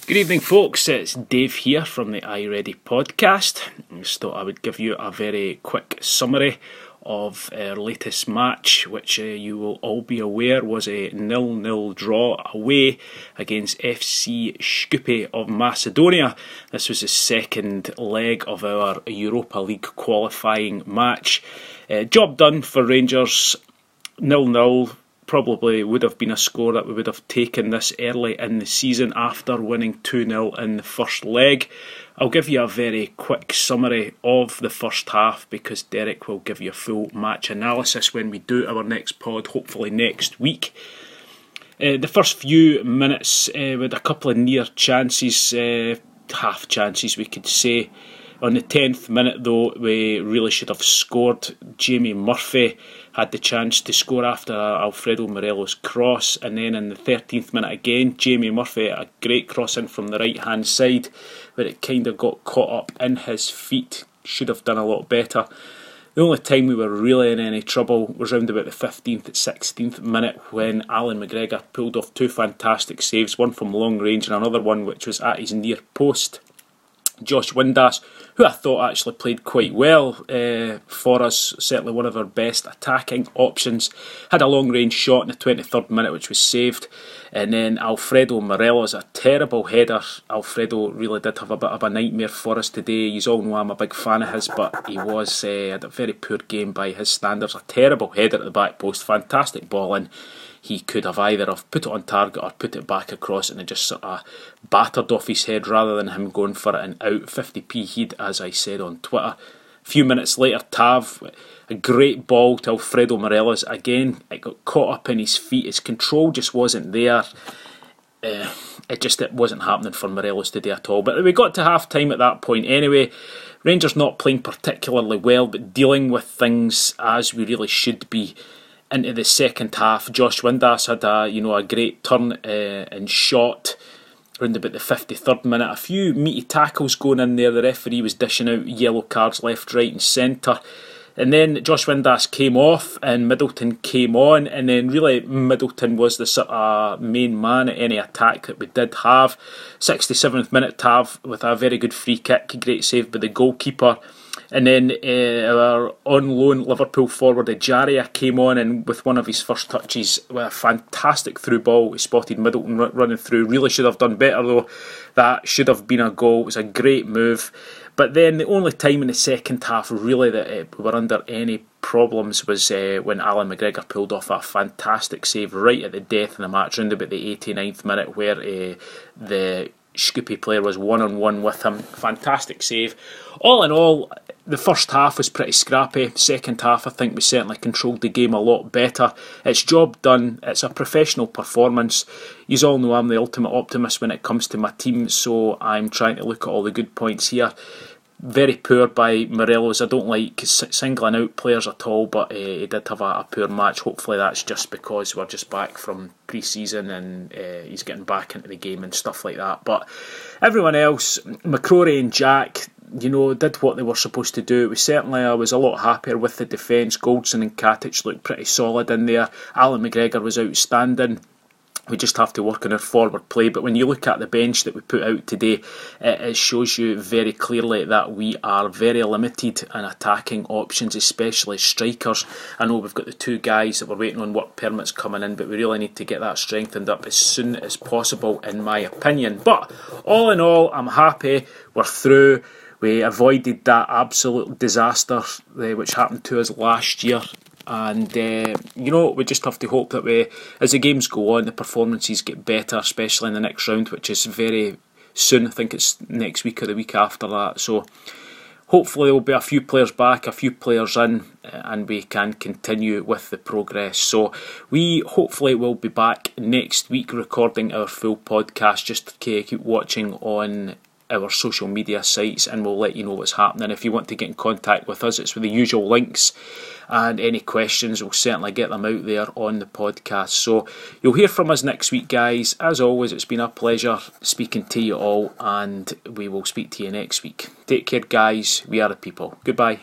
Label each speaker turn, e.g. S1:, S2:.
S1: Good evening, folks. It's Dave here from the iReady podcast. I just thought I would give you a very quick summary of our latest match, which you will all be aware was a 0-0 draw away against FC Shkupi of Macedonia. This was the second leg of our Europa League qualifying match. Job done for Rangers, 0-0. Probably would have been a score that we would have taken this early in the season after winning 2-0 in the first leg. I'll give you a very quick summary of the first half because Derek will give you a full match analysis when we do our next pod, hopefully next week. The first few minutes with a couple of near chances, half chances we could say. On the 10th minute though, we really should have scored. Jamie Murphy had the chance to score after Alfredo Morelos' cross, and then in the 13th minute again, Jamie Murphy, a great cross in from the right hand side, but it kind of got caught up in his feet. Should have done a lot better. The only time we were really in any trouble was round about the 15th, 16th minute when Alan McGregor pulled off two fantastic saves, one from long range and another one which was at his near post. Josh Windass, who I thought actually played quite well for us, certainly one of our best attacking options, had a long range shot in the 23rd minute which was saved, and then Alfredo Morelos, a terrible header. Alfredo really did have a bit of a nightmare for us today. You all know I'm a big fan of his, but he had a very poor game by his standards. A terrible header at the back post, fantastic ball in. He could have either have put it on target or put it back across and it just sort of battered off his head rather than him going for it and out. 50p he'd, as I said on Twitter. A few minutes later, Tav, a great ball to Alfredo Morelos. Again, it got caught up in his feet. His control just wasn't there. It wasn't happening for Morelos today at all. But we got to half time at that point anyway. Rangers not playing particularly well, but dealing with things as we really should be. Into the second half, Josh Windass had a great turn and shot around about the 53rd minute. A few meaty tackles going in there. The referee was dishing out yellow cards left, right and centre. And then Josh Windass came off and Middleton came on, and then really Middleton was the sort of main man at any attack that we did have. 67th minute, Tav with a very good free kick, great save by the goalkeeper. And then our on loan Liverpool forward Ejaria came on, and with one of his first touches, with a fantastic through ball, he spotted Middleton running through. Really should have done better though. That should have been a goal. It was a great move. But then the only time in the second half really that we were under any problems was when Alan McGregor pulled off a fantastic save right at the death of the match, round about the 89th minute, where the Shkupi player was one-on-one with him. Fantastic save. All in all, the first half was pretty scrappy. Second half, I think we certainly controlled the game a lot better. It's job done. It's a professional performance. You all know I'm the ultimate optimist when it comes to my team, so I'm trying to look at all the good points here. Very poor by Morelos. I don't like singling out players at all, but he did have a poor match. Hopefully that's just because we're just back from pre-season and he's getting back into the game and stuff like that. But everyone else, McCrory and Jack, did what they were supposed to do. I was a lot happier with the defence. Goldson and Katic looked pretty solid in there. Alan McGregor was outstanding. We just have to work on our forward play. But when you look at the bench that we put out today, it shows you very clearly that we are very limited in attacking options, especially strikers. I know we've got the two guys that we're waiting on work permits coming in, but we really need to get that strengthened up as soon as possible, in my opinion. But all in all, I'm happy. We're through. We avoided that absolute disaster which happened to us last year. And we just have to hope that as the games go on, the performances get better, especially in the next round, which is very soon. I think it's next week or the week after that. So hopefully there will be a few players back, a few players in, and we can continue with the progress. So we hopefully will be back next week recording our full podcast. Just keep watching on our social media sites and we'll let you know what's happening. If you want to get in contact with us, it's with the usual links, and any questions, we'll certainly get them out there on the podcast. So you'll hear from us next week, guys. As always, it's been a pleasure speaking to you all, and we will speak to you next week. Take care, guys. We are the people. Goodbye.